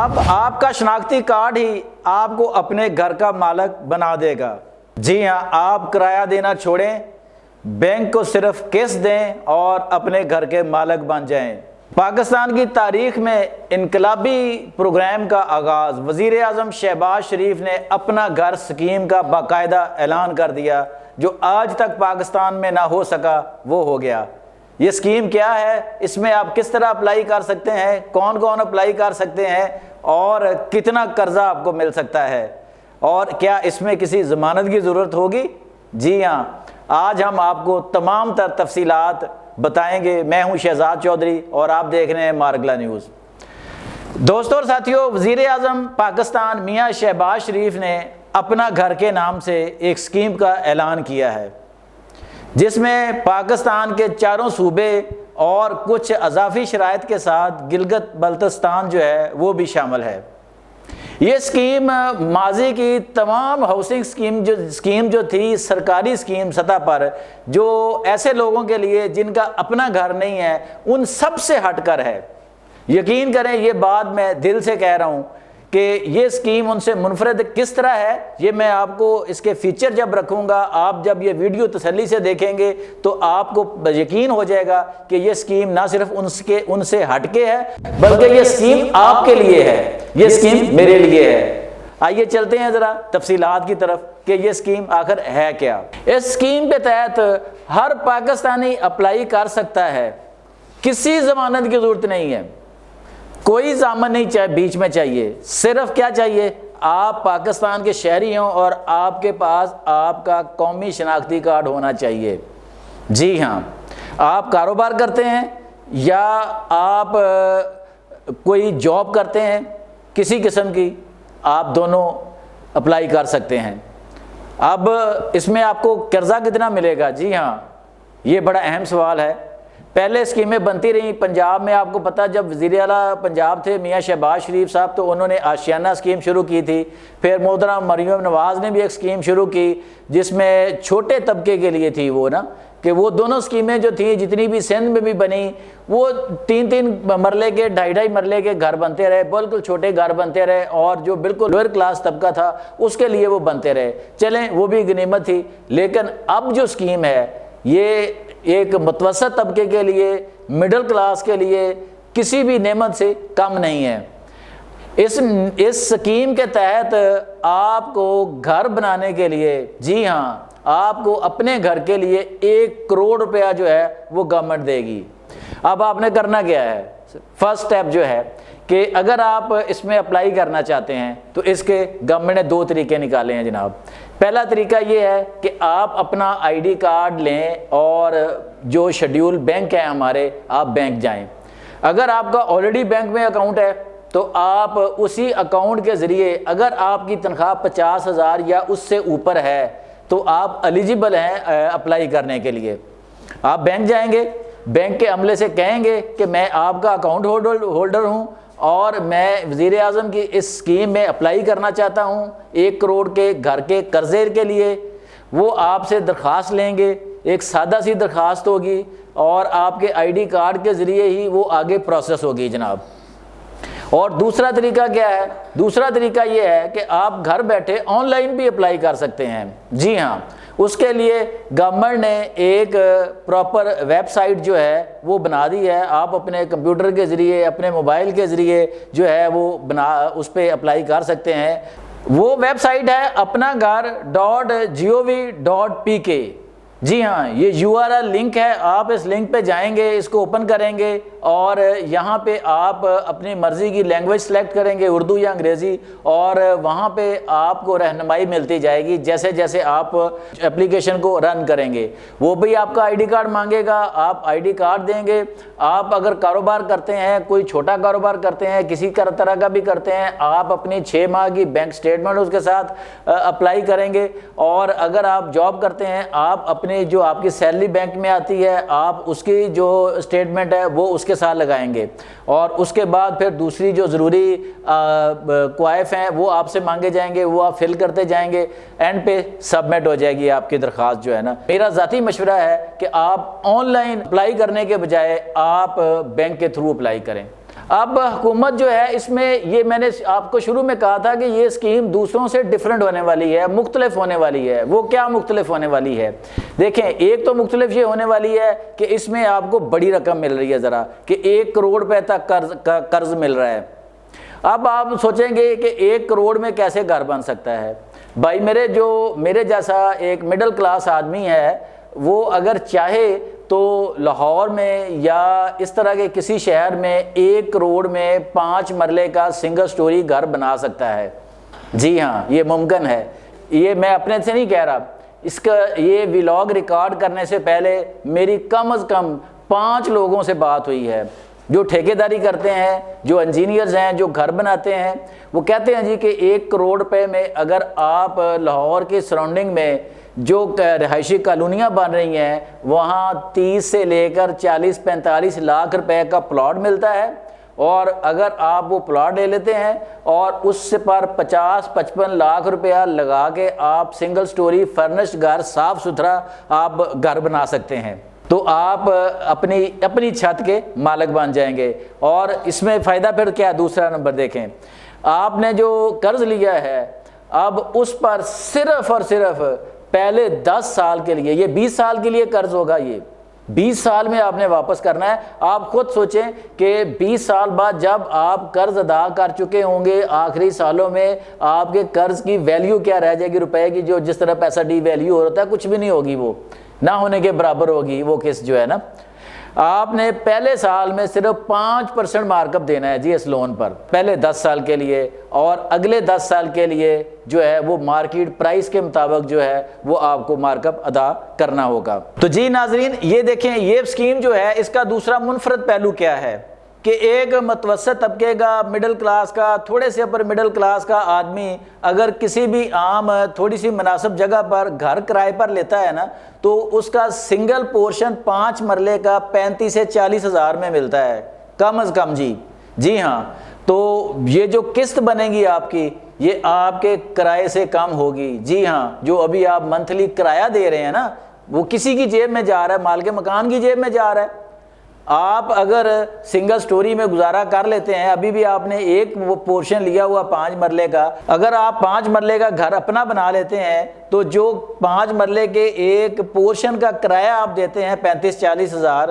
اب آپ کا شناختی کارڈ ہی آپ کو اپنے گھر کا مالک بنا دے گا۔ جی ہاں، آپ کرایہ دینا چھوڑیں، بینک کو صرف قسط دیں اور اپنے گھر کے مالک بن جائیں۔ پاکستان کی تاریخ میں انقلابی پروگرام کا آغاز، وزیر اعظم شہباز شریف نے اپنا گھر اسکیم کا باقاعدہ اعلان کر دیا، جو آج تک پاکستان میں نہ ہو سکا وہ ہو گیا۔ یہ اسکیم کیا ہے، اس میں آپ کس طرح اپلائی کر سکتے ہیں، کون کون اپلائی کر سکتے ہیں اور کتنا قرضہ آپ کو مل سکتا ہے، اور کیا اس میں کسی ضمانت کی ضرورت ہوگی؟ جی ہاں، آج ہم آپ کو تمام تر تفصیلات بتائیں گے۔ میں ہوں شہزاد چودھری اور آپ دیکھ رہے ہیں مارگلا نیوز۔ دوستوں اور ساتھیوں، وزیر اعظم پاکستان میاں شہباز شریف نے اپنا گھر کے نام سے ایک اسکیم کا اعلان کیا ہے، جس میں پاکستان کے چاروں صوبے اور کچھ اضافی شرائط کے ساتھ گلگت بلتستان جو ہے وہ بھی شامل ہے۔ یہ اسکیم ماضی کی تمام ہاؤسنگ اسکیم جو تھی سرکاری اسکیم سطح پر، جو ایسے لوگوں کے لیے جن کا اپنا گھر نہیں ہے، ان سب سے ہٹ کر ہے۔ یقین کریں، یہ بات میں دل سے کہہ رہا ہوں کہ یہ اسکیم ان سے منفرد کس طرح ہے، یہ میں آپ کو اس کے فیچر جب رکھوں گا، آپ جب یہ ویڈیو تسلی سے دیکھیں گے تو آپ کو یقین ہو جائے گا کہ یہ اسکیم نہ صرف ان سے ہٹ کے ہے، بلکہ یہ اسکیم آپ کے لیے ہے، یہ اسکیم میرے لیے ہے۔ آئیے چلتے ہیں ذرا تفصیلات کی طرف کہ یہ اسکیم آخر ہے کیا۔ اس اسکیم کے تحت ہر پاکستانی اپلائی کر سکتا ہے، کسی ضمانت کی ضرورت نہیں ہے، کوئی ضامن نہیں بیچ میں چاہیے، صرف کیا چاہیے، آپ پاکستان کے شہری ہوں اور آپ کے پاس آپ کا قومی شناختی کارڈ ہونا چاہیے۔ جی ہاں، آپ کاروبار کرتے ہیں یا آپ کوئی جاب کرتے ہیں کسی قسم کی، آپ دونوں اپلائی کر سکتے ہیں۔ اب اس میں آپ کو قرضہ کتنا ملے گا؟ جی ہاں، یہ بڑا اہم سوال ہے۔ پہلے اسکیمیں بنتی رہیں پنجاب میں، آپ کو پتہ، جب وزیر اعلیٰ پنجاب تھے میاں شہباز شریف صاحب تو انہوں نے آشیانہ اسکیم شروع کی تھی۔ پھر محترم مریم نواز نے بھی ایک اسکیم شروع کی جس میں چھوٹے طبقے کے لیے تھی وہ کہ وہ دونوں اسکیمیں جو تھیں جتنی بھی سندھ میں بھی بنی، وہ 3 مرلے کے 2.5 مرلے کے گھر بنتے رہے، بالکل چھوٹے گھر بنتے رہے، اور جو بالکل لوئر کلاس طبقہ تھا اس کے لیے وہ بنتے رہے۔ چلیں، وہ بھی غنیمت تھی، لیکن اب جو اسکیم ہے یہ ایک متوسط طبقے کے لیے، مڈل کلاس کے لیے کسی بھی نعمت سے کم نہیں ہے۔ اس اسکیم کے تحت آپ کو گھر بنانے کے لیے، جی ہاں، آپ کو اپنے گھر کے لیے 1 کروڑ روپیہ جو ہے وہ گورنمنٹ دے گی۔ اب آپ نے کرنا کیا ہے، فرسٹ سٹیپ جو ہے کہ اگر آپ اس میں اپلائی کرنا چاہتے ہیں تو اس کے گورنمنٹ نے 2 طریقے نکالے ہیں جناب۔ پہلا طریقہ یہ ہے کہ آپ اپنا آئی ڈی کارڈ لیں اور جو شیڈیول بینک ہے ہمارے، آپ بینک جائیں۔ اگر آپ کا آلریڈی بینک میں اکاؤنٹ ہے تو آپ اسی اکاؤنٹ کے ذریعے، اگر آپ کی تنخواہ 50,000 یا اس سے اوپر ہے تو آپ ایلیجیبل ہیں اپلائی کرنے کے لیے۔ آپ بینک جائیں گے، بینک کے عملے سے کہیں گے کہ میں آپ کا اکاؤنٹ ہولڈر ہوں اور میں وزیر اعظم کی اس اسکیم میں اپلائی کرنا چاہتا ہوں 1 کروڑ کے گھر کے قرضے کے لیے۔ وہ آپ سے درخواست لیں گے، ایک سادہ سی درخواست ہوگی اور آپ کے آئی ڈی کارڈ کے ذریعے ہی وہ آگے پروسیس ہوگی جناب۔ اور دوسرا طریقہ کیا ہے؟ دوسرا طریقہ یہ ہے کہ آپ گھر بیٹھے آن لائن بھی اپلائی کر سکتے ہیں۔ جی ہاں، اس کے لیے گورنمنٹ نے ایک پراپر ویب سائٹ جو ہے وہ بنا دی ہے۔ آپ اپنے کمپیوٹر کے ذریعے، اپنے موبائل کے ذریعے جو ہے وہ اس پہ اپلائی کر سکتے ہیں۔ وہ ویب سائٹ ہے apnaghr.gov.pk۔ جی ہاں، یہ URL لنک ہے، آپ اس لنک پہ جائیں گے، اس کو اوپن کریں گے اور یہاں پہ آپ اپنی مرضی کی لینگویج سلیکٹ کریں گے، اردو یا انگریزی، اور وہاں پہ آپ کو رہنمائی ملتی جائے گی جیسے جیسے آپ اپلیکیشن کو رن کریں گے۔ وہ بھی آپ کا آئی ڈی کارڈ مانگے گا، آپ آئی ڈی کارڈ دیں گے۔ آپ اگر کاروبار کرتے ہیں، کوئی چھوٹا کاروبار کرتے ہیں، کسی طرح کا بھی کرتے ہیں، آپ اپنی 6 ماہ کی بینک سٹیٹمنٹ اس کے ساتھ اپلائی کریں گے۔ اور اگر آپ جاب کرتے ہیں، آپ اپنے جو آپ کی سیلری بینک میں آتی ہے، آپ اس کی جو اسٹیٹمنٹ ہے وہ اس کے ساتھ لگائیں گے، اور اس کے بعد پھر دوسری جو ضروری کوائف ہیں وہ آپ سے مانگے جائیں گے، وہ آپ فل کرتے جائیں گے، اینڈ پہ سبمٹ ہو جائے گی آپ کی درخواست جو ہے نا۔ میرا ذاتی مشورہ ہے کہ آپ آن لائن اپلائی کرنے کے بجائے آپ بینک کے تھرو اپلائی کریں۔ اب حکومت جو ہے اس میں یہ میں نے آپ کو شروع میں کہا تھا کہ یہ اسکیم دوسروں سے ڈیفرنٹ ہونے والی ہے، مختلف ہونے والی ہے۔ وہ کیا مختلف ہونے والی ہے؟ دیکھیں، ایک تو مختلف یہ ہونے والی ہے کہ اس میں آپ کو بڑی رقم مل رہی ہے ذرا، کہ 1 کروڑ روپے تک قرض مل رہا ہے۔ اب آپ سوچیں گے کہ 1 کروڑ میں کیسے گھر بن سکتا ہے؟ بھائی میرے جیسا ایک مڈل کلاس آدمی ہے، وہ اگر چاہے تو لاہور میں یا اس طرح کے کسی شہر میں 1 کروڑ میں 5 مرلے کا سنگل سٹوری گھر بنا سکتا ہے۔ جی ہاں، یہ ممکن ہے۔ یہ میں اپنے سے نہیں کہہ رہا، اس کا یہ ولاگ ریکارڈ کرنے سے پہلے میری کم از کم 5 لوگوں سے بات ہوئی ہے جو ٹھیکیداری کرتے ہیں، جو انجینئرز ہیں، جو گھر بناتے ہیں۔ وہ کہتے ہیں جی کہ 1 کروڑ روپے میں اگر آپ لاہور کے سراؤنڈنگ میں جو رہائشی کالونیاں بن رہی ہیں وہاں 30 سے لے کر 40-45 لاکھ روپے کا پلاٹ ملتا ہے، اور اگر آپ وہ پلاٹ لے لیتے ہیں اور اس سے پر 50-55 لاکھ روپیہ لگا کے آپ سنگل سٹوری فرنشڈ گھر، صاف ستھرا آپ گھر بنا سکتے ہیں، تو آپ اپنی چھت کے مالک بن جائیں گے۔ اور اس میں فائدہ پھر کیا؟ دوسرا نمبر دیکھیں، آپ نے جو قرض لیا ہے اب اس پر صرف اور صرف پہلے 10 سال کے لیے، یہ 20 سال کے لیے قرض ہوگا، یہ 20 سال میں آپ نے واپس کرنا ہے۔ آپ خود سوچیں کہ 20 سال بعد جب آپ قرض ادا کر چکے ہوں گے، آخری سالوں میں آپ کے قرض کی ویلیو کیا رہ جائے گی روپے کی؟ جو جس طرح پیسہ ڈی ویلیو ہو رہا ہے، کچھ بھی نہیں ہوگی، وہ نہ ہونے کے برابر ہوگی وہ قسط جو ہے نا۔ آپ نے پہلے سال میں صرف 5% مارک اپ دینا ہے جی اس لون پر، پہلے 10 سال کے لیے، اور اگلے 10 سال کے لیے جو ہے وہ مارکیٹ پرائس کے مطابق جو ہے وہ آپ کو مارک اپ ادا کرنا ہوگا۔ تو جی ناظرین، یہ دیکھیں، یہ اسکیم جو ہے اس کا دوسرا منفرد پہلو کیا ہے کہ ایک متوسط طبقے کا، مڈل کلاس کا، تھوڑے سے اوپر مڈل کلاس کا آدمی اگر کسی بھی عام تھوڑی سی مناسب جگہ پر گھر کرائے پر لیتا ہے نا، تو اس کا سنگل پورشن 5 مرلے کا 35 سے 40 ہزار میں ملتا ہے کم از کم جی ہاں۔ تو یہ جو قسط بنے گی آپ کی، یہ آپ کے کرائے سے کم ہوگی۔ جی ہاں، جو ابھی آپ منتھلی کرایہ دے رہے ہیں نا، وہ کسی کی جیب میں جا رہا ہے، مالک مکان کی جیب میں جا رہا ہے۔ آپ اگر سنگل سٹوری میں گزارا کر لیتے ہیں، ابھی بھی آپ نے ایک وہ پورشن لیا ہوا 5 مرلے کا، اگر آپ 5 مرلے کا گھر اپنا بنا لیتے ہیں تو جو 5 مرلے کے ایک پورشن کا کرایہ آپ دیتے ہیں 35-40 ہزار،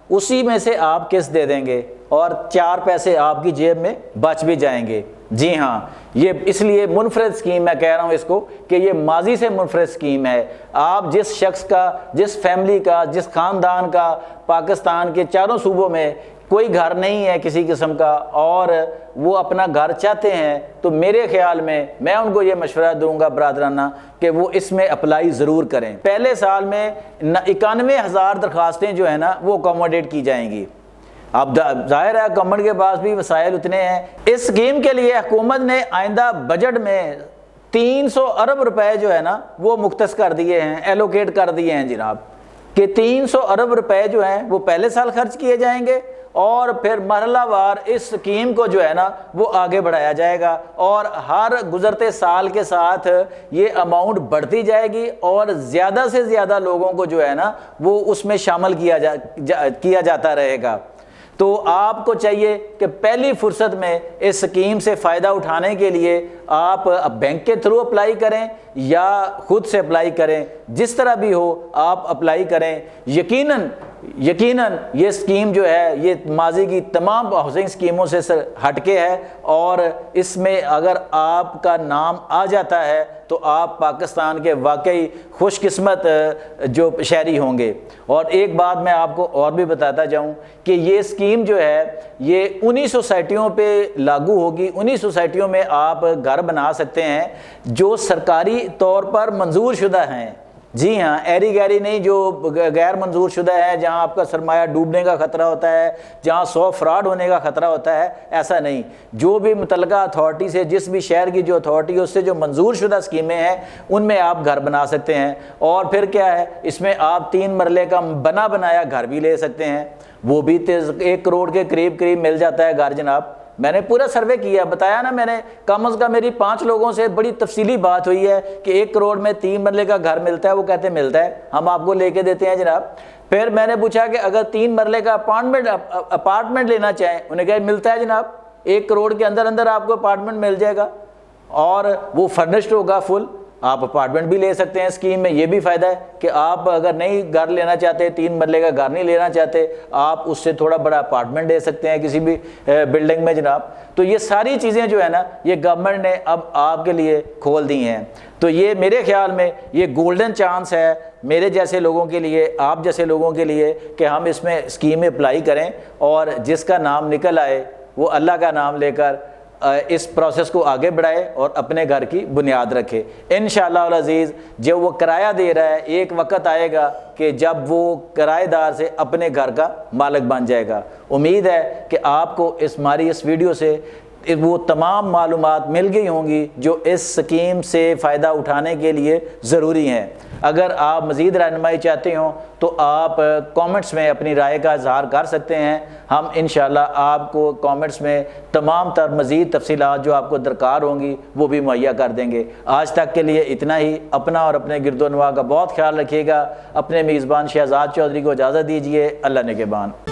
اسی میں سے آپ قسط دے دیں گے اور 4 پیسے آپ کی جیب میں بچ بھی جائیں گے۔ جی ہاں، یہ اس لیے منفرد اسکیم میں کہہ رہا ہوں اس کو کہ یہ ماضی سے منفرد اسکیم ہے۔ آپ جس شخص کا، جس فیملی کا، جس خاندان کا پاکستان کے چاروں صوبوں میں کوئی گھر نہیں ہے کسی قسم کا، اور وہ اپنا گھر چاہتے ہیں، تو میرے خیال میں میں ان کو یہ مشورہ دوں گا برادرانہ کہ وہ اس میں اپلائی ضرور کریں۔ پہلے سال میں 91,000 درخواستیں جو ہیں نا وہ اکوموڈیٹ کی جائیں گی۔ اب ظاہر ہے گورنمنٹ کے پاس بھی وسائل اتنے ہیں۔ اس اسکیم کے لیے حکومت نے آئندہ بجٹ میں 300 ارب روپے جو ہے نا وہ مختص کر دیے ہیں، ایلوکیٹ کر دیے ہیں جناب، کہ 300 ارب روپے جو ہیں وہ پہلے سال خرچ کیے جائیں گے، اور پھر مرحلہ وار اس اسکیم کو جو ہے نا وہ آگے بڑھایا جائے گا، اور ہر گزرتے سال کے ساتھ یہ اماؤنٹ بڑھتی جائے گی، اور زیادہ سے زیادہ لوگوں کو جو ہے نا وہ اس میں شامل کیا جاتا رہے گا۔ تو آپ کو چاہیے کہ پہلی فرصت میں اس اسکیم سے فائدہ اٹھانے کے لیے آپ بینک کے تھرو اپلائی کریں یا خود سے اپلائی کریں، جس طرح بھی ہو آپ اپلائی کریں۔ یقیناً یہ اسکیم جو ہے یہ ماضی کی تمام ہاؤسنگ اسکیموں سے ہٹ کے ہے، اور اس میں اگر آپ کا نام آ جاتا ہے تو آپ پاکستان کے واقعی خوش قسمت جو شہری ہوں گے۔ اور ایک بات میں آپ کو اور بھی بتاتا جاؤں کہ یہ اسکیم جو ہے یہ 19 سوسائٹیوں پہ لاگو ہوگی۔ 19 سوسائٹیوں میں آپ گھر بنا سکتے ہیں جو سرکاری طور پر منظور شدہ ہیں۔ جی ہاں، ایری گیری نہیں جو غیر منظور شدہ ہے، جہاں آپ کا سرمایہ ڈوبنے کا خطرہ ہوتا ہے، جہاں 100 فراڈ ہونے کا خطرہ ہوتا ہے، ایسا نہیں۔ جو بھی متعلقہ اتھارٹی سے، جس بھی شہر کی جو اتھارٹی ہے اس سے جو منظور شدہ اسکیمیں ہیں ان میں آپ گھر بنا سکتے ہیں۔ اور پھر کیا ہے، اس میں آپ 3 مرلے کا بنا بنایا گھر بھی لے سکتے ہیں، وہ بھی 1 کروڑ کے قریب مل جاتا ہے گھر جناب۔ میں نے پورا سروے کیا، بتایا نا میں نے، کم از کم میری 5 لوگوں سے بڑی تفصیلی بات ہوئی ہے کہ 1 کروڑ میں 3 مرلے کا گھر ملتا ہے، وہ کہتے ہیں ملتا ہے، ہم آپ کو لے کے دیتے ہیں جناب۔ پھر میں نے پوچھا کہ اگر 3 مرلے کا اپارٹمنٹ لینا چاہیں، انہیں کہا ملتا ہے جناب، 1 کروڑ کے اندر اندر آپ کو اپارٹمنٹ مل جائے گا، اور وہ فرنشڈ ہوگا فل، آپ اپارٹمنٹ بھی لے سکتے ہیں۔ اسکیم میں یہ بھی فائدہ ہے کہ آپ اگر نہیں گھر لینا چاہتے، 3 مرلے کا گھر نہیں لینا چاہتے، آپ اس سے تھوڑا بڑا اپارٹمنٹ لے سکتے ہیں کسی بھی بلڈنگ میں جناب۔ تو یہ ساری چیزیں جو ہے نا، یہ گورنمنٹ نے اب آپ کے لیے کھول دی ہیں۔ تو یہ میرے خیال میں یہ گولڈن چانس ہے میرے جیسے لوگوں کے لیے، آپ جیسے لوگوں کے لیے، کہ ہم اس میں اسکیم اپلائی کریں، اور جس کا نام نکل آئے وہ اللہ کا نام لے کر اس پروسیس کو آگے بڑھائے اور اپنے گھر کی بنیاد رکھے۔ انشاءاللہ العزیز جب وہ کرایہ دے رہا ہے، ایک وقت آئے گا کہ جب وہ کرایہ دار سے اپنے گھر کا مالک بن جائے گا۔ امید ہے کہ آپ کو ہماری اس ویڈیو سے وہ تمام معلومات مل گئی ہوں گی جو اس سکیم سے فائدہ اٹھانے کے لیے ضروری ہیں۔ اگر آپ مزید رہنمائی چاہتے ہوں تو آپ کامنٹس میں اپنی رائے کا اظہار کر سکتے ہیں، ہم انشاءاللہ آپ کو کامنٹس میں تمام تر مزید تفصیلات جو آپ کو درکار ہوں گی وہ بھی مہیا کر دیں گے۔ آج تک کے لیے اتنا ہی۔ اپنا اور اپنے گرد و نواح کا بہت خیال رکھیے گا۔ اپنے میزبان شہزاد چودھری کو اجازت دیجیے۔ اللہ نگہبان۔